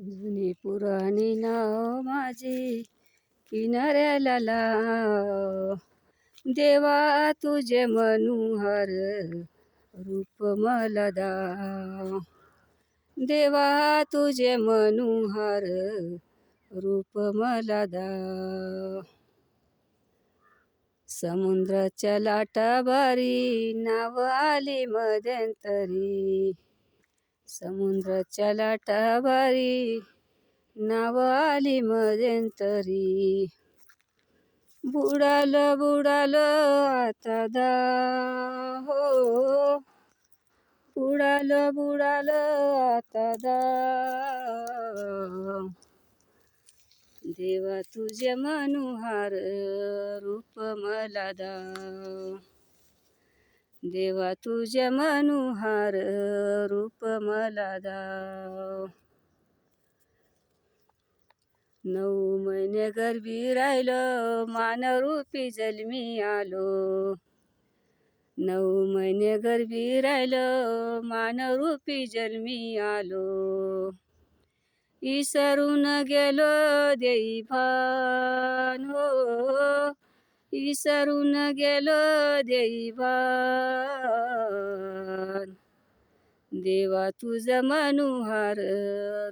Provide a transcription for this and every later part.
जुनी पुराणी नाव माझी किनाऱ्याला लाव, देवा तुझे मनोहर रूप मला दाव, देवा तुझे मनोहर रूप मला दाव. समुद्राच्या लाटाबारी नाव आली मध्यंतरी, समुद्राच्या लाटाबारी नाव आली मध्यंतरी. बुडालं बुडालं आता दाव, हो बुडालं बुडालं आता दाव. देवा तुझे मनोहर रूप मला दाव, देवा तुझे मनोहर रूप मला दाव. 9 महिने गर्भी राहिलं मानरूपी जन्मी आलो, 9 महिने गर्भी राहिलं मानरूपी जन्मी आलो. इसरून गेलो देई भान, हो इसरून गेलो देई भान. देवा तुझं मनोहर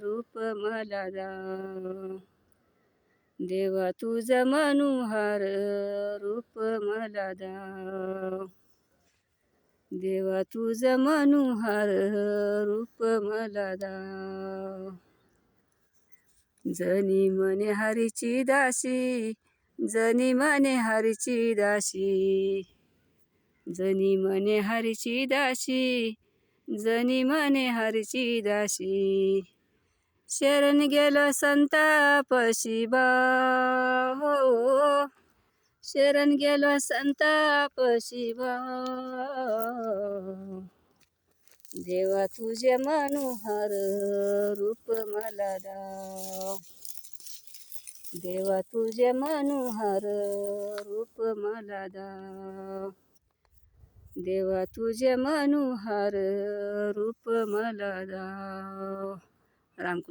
रूप मला दाव, देवा तुझं मनोहर रूप मला दाव, देवा तुझं मनोहर रूप मला दाव. जनी म्हणे हरीची दासी, जनी म्हणे हरीची दासी, जनी म्हणे हरीची दासी, जनी म्हणे हरीची दासी. शरण गेलो संतापाशी बा, हो शरण गेलो संतापाशी बा. देवा तुझे मनोहर रूप मला दाव, देवा तुझे मनोहर रूप मला दाव, देवा तुझे मनोहर रूप मला दाव. रामकृष्ण.